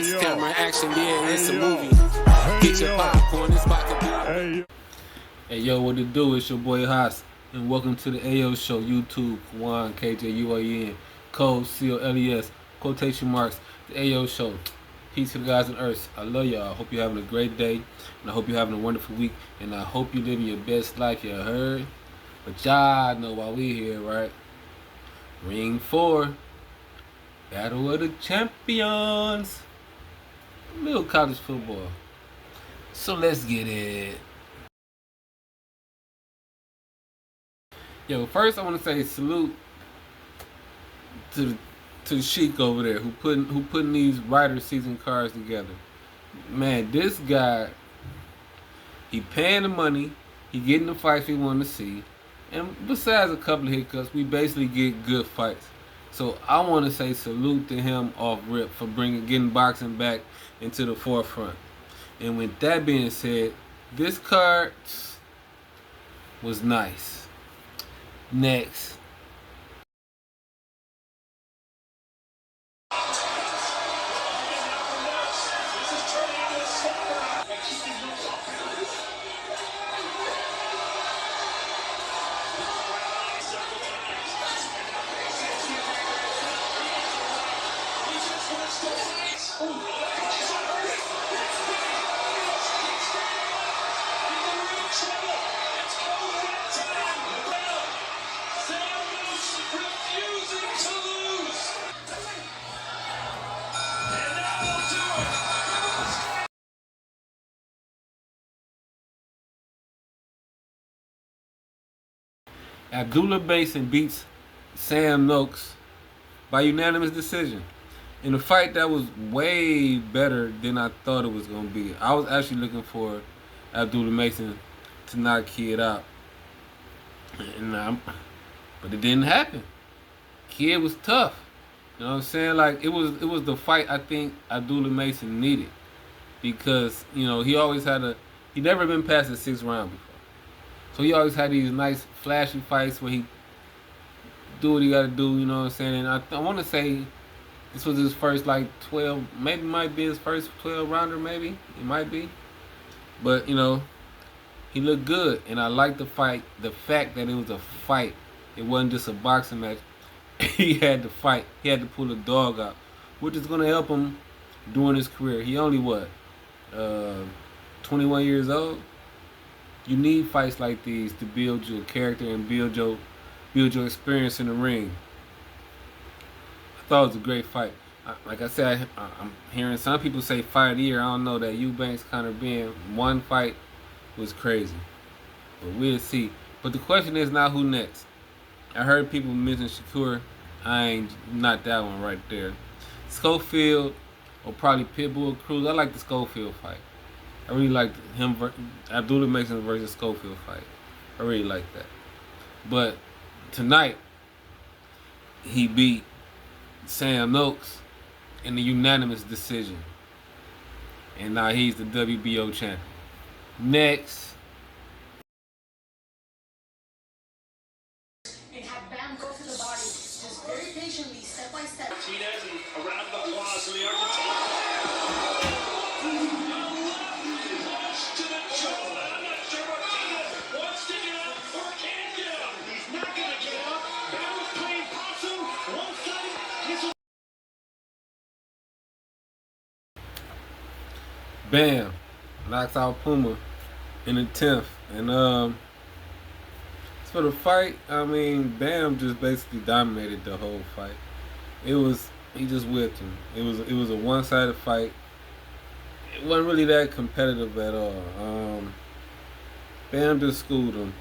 Lights, camera, action, yeah, it's a movie. Get your popcorn, it's about to be. Hey yo, what it do? It's your boy Haas, and welcome to the AO Show. YouTube, Juan KJUAN, code COLES, quotation marks. The AO Show. Peace to the guys on Earth. I love y'all. I hope you're having a great day, and I hope you're having a wonderful week, and I hope you're living your best life. You heard? But y'all know why we here, right? Ring 4. Battle of the Champions. Little college football. So let's get it. Yo, first I want to say salute to the Sheik over there who putting these Rider season cards together. Man, this guy, he paying the money, he getting the fights we want to see, and besides a couple of hiccups, we basically get good fights. So I want to say salute to him off rip for getting boxing back into the forefront. And with that being said, this card was nice. Next. Abdullah Basin beats Sam Noakes by unanimous decision in a fight that was way better than I thought it was going to be. I was actually looking for Abdullah Mason to knock Kid out, but it didn't happen. Kid was tough. You know what I'm saying? Like it was the fight I think Abdullah Mason needed, because he he never been past the 6th round before. So he always had these nice flashy fights where he do what he got to do, you know what I'm saying? And I want to say this was his first 12, maybe might be his first 12 rounder, maybe. It might be. But, he looked good. And I liked the fight, the fact that it was a fight. It wasn't just a boxing match. He had to fight. He had to pull a dog out, which is going to help him during his career. He only, 21 years old? You need fights like these to build your character and build your experience in the ring. I thought it was a great fight. Like I said, I'm hearing some people say fight of the year. I don't know, that Eubanks kind of being one fight was crazy. But we'll see. But the question is now, who next? I heard people mention Shakur. Not that one right there. Schofield or probably Pitbull Cruz. I like the Schofield fight. I really liked him, Abdullah Mason versus Schofield fight. I really like that. But tonight, he beat Sam Noakes in a unanimous decision. And now he's the WBO champion. Next. And have Bam go to the body, just very patiently, step by step. Martinez and a round of applause for the Argentine. Bam knocks out Puma in the 10th. And for the fight, Bam just basically dominated the whole fight. He just whipped him. It was a one-sided fight. It wasn't really that competitive at all. Bam just schooled him.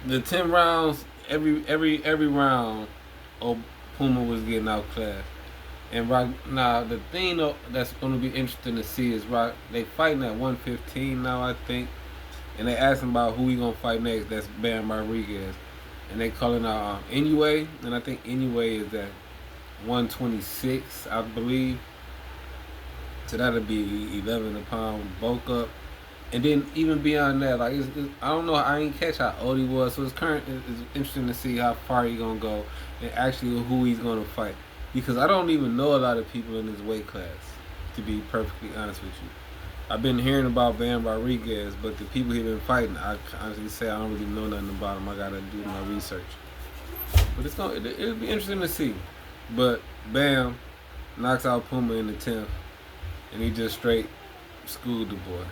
The 10 rounds, every round, Puma was getting outclassed. And right now, the thing that's going to be interesting to see is they fighting at 115 now, I think. And they asking about who he going to fight next. That's Bam Rodriguez. And they calling out Inoue. And I think Inoue is at 126, I believe. So that'll be 11 a pound bulk up. And then even beyond that, I don't know, I ain't catch how old he was. So it's interesting to see how far he's going to go and actually who he's going to fight. because I don't even know a lot of people in this weight class, to be perfectly honest with you. I've been hearing about Bam Rodriguez, but the people he's been fighting, I honestly say I don't really know nothing about him. I gotta do my research. But it'll be interesting to see. But Bam knocks out Puma in the 10th, and he just straight schooled the boy.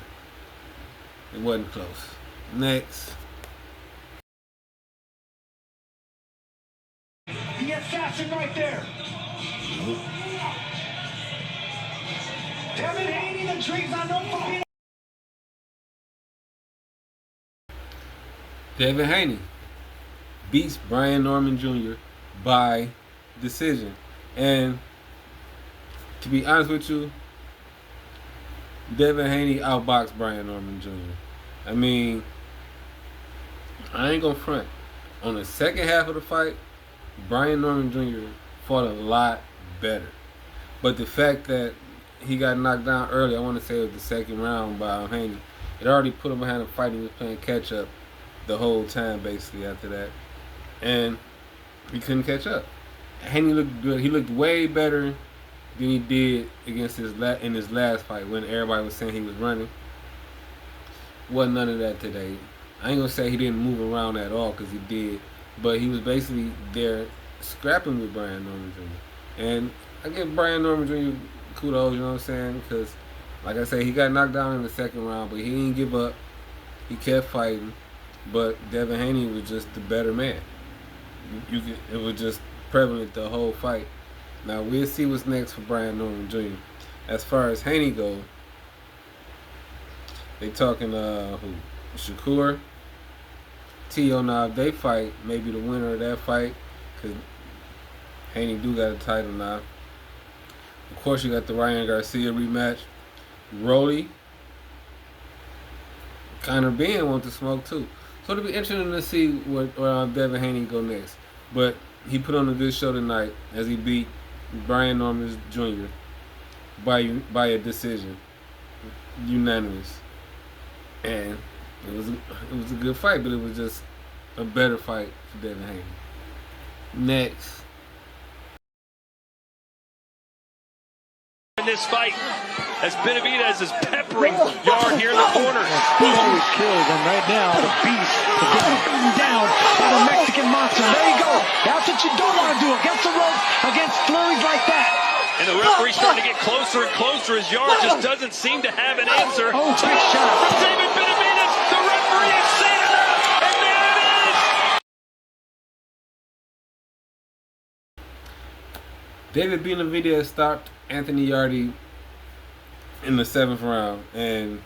It wasn't close. Next. The assassin right there. Devin Haney, the dreams I know for being. Devin Haney beats Brian Norman Jr. by decision. And to be honest with you, Devin Haney outboxed Brian Norman Jr. I mean, I ain't gonna front. On the second half of the fight, Brian Norman Jr. fought a lot better. But the fact that he got knocked down early, I want to say it was the second round by Haney, it already put him behind the fight. He was playing catch up the whole time, basically, after that. And he couldn't catch up. Haney looked good. He looked way better than he did against in his last fight when everybody was saying he was running. Wasn't none of that today. I ain't gonna say he didn't move around at all, because he did, but he was basically there scrapping with Brian Norman Jr. And I give Brian Norman Jr. kudos, you know what I'm saying? Because, like I said, he got knocked down in the second round, but he didn't give up. He kept fighting. But Devin Haney was just the better man. It was just prevalent the whole fight. Now we'll see what's next for Brian Norman Jr. As far as Haney goes, they talking who? Shakur, Tio. Now if they fight, maybe the winner of that fight, because Haney do got a title now. Of course, you got the Ryan Garcia rematch. Rolly, Conor Ben wants to smoke too. So it'll be interesting to see where Devin Haney go next. But he put on a good show tonight as he beat Brian Norman Jr. by a decision, unanimous. And it was a good fight, but it was just a better fight for Devin Haney. Next. In this fight, as Benavidez is peppering Yard here in the corner. Always killed, and right now the beast is getting beaten down by the Mexican monster. There you go. That's what you don't want to do against the rope, against flurries like that. And the referee's starting to get closer and closer as Yard just doesn't seem to have an answer. Oh, big shot. From David Benavidez, the referee has seen enough, and there it is. David Benavidez stopped Anthony Yarde in the 7th round, and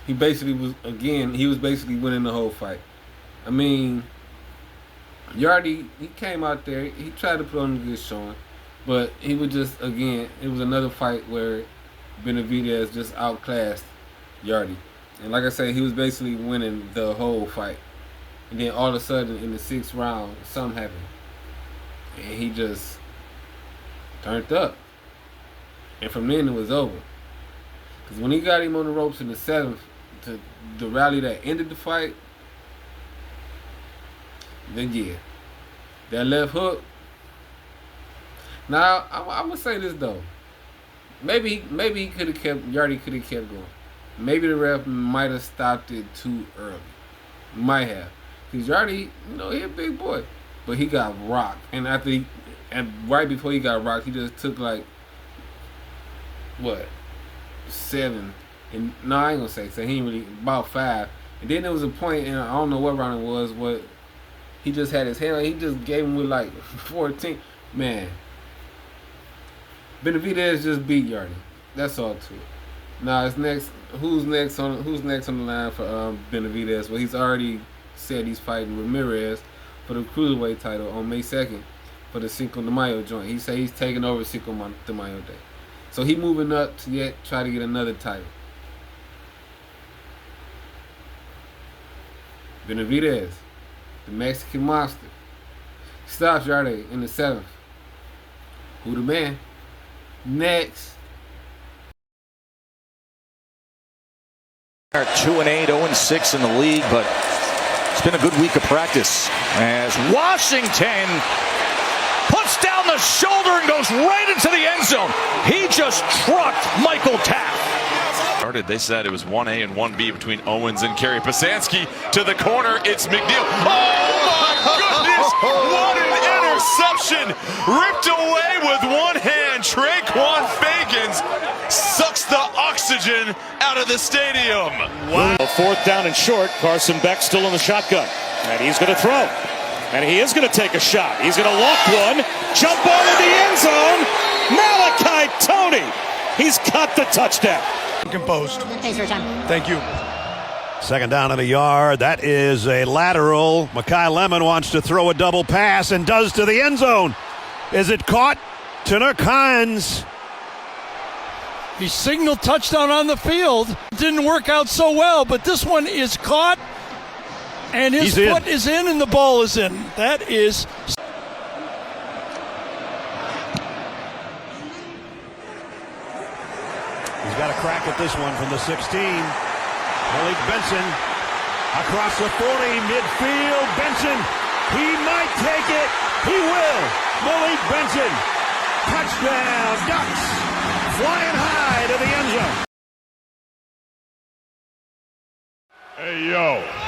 he was basically winning the whole fight. I mean, Yarde, he came out there, he tried to put on a good showing, but he was just, again, it was another fight where Benavidez just outclassed Yarde. And like I said, he was basically winning the whole fight. And then all of a sudden, in the 6th round, something happened. And he just turned up. And from then, it was over. Because when he got him on the ropes in the 7th, to the rally that ended the fight, then yeah, that left hook. Now I'm gonna say this though, maybe he could have Yarde could have kept going. Maybe the ref might have stopped it too early. Might have, because Yarde, he a big boy, but he got rocked, and right before he got rocked, he just took like 7. And no, I ain't gonna say 7. He ain't really, about 5. And then there was a point, and I don't know what round it was, what he just had his hand. He just gave him with like 14. Man, Benavidez just beat Yarde. That's all to it. Now it's next. Who's next on the line for Benavidez? Well, he's already said he's fighting Ramirez for the cruiserweight title on May 2nd for the Cinco de Mayo joint. He said he's taking over Cinco de Mayo Day. So he moving up to try to get another title. Benavidez, the Mexican monster, stops Yarde in the 7th. Who the man? Next. 2-8, 0-6 in the league, but it's been a good week of practice as Washington puts lifts down the shoulder and goes right into the end zone. He just trucked Michael Taft. They said it was 1A and 1B between Owens and Kerry. Pasansky to the corner. It's McNeil. Oh, my goodness. What an interception. Ripped away with one hand. Traquan Fagans sucks the oxygen out of the stadium. Wow. 4th down and short. Carson Beck still in the shotgun. And he's going to throw. And he is going to take a shot. He's going to walk one. Jump ball in the end zone. Malachi Tony. He's got the touchdown. Composed. Thanks for your time. Thank you. 2nd down and a yard. That is a lateral. Mekhi Lemon wants to throw a double pass and does to the end zone. Is it caught? Tanner Kynes. He signaled touchdown on the field. Didn't work out so well, but this one is caught, and his foot is in, and the ball is in. That is. He's got a crack at this one from the 16. Malik Benson across the 40, midfield. Benson, he might take it. He will. Malik Benson, touchdown, Ducks, flying high to the end zone. Hey, yo.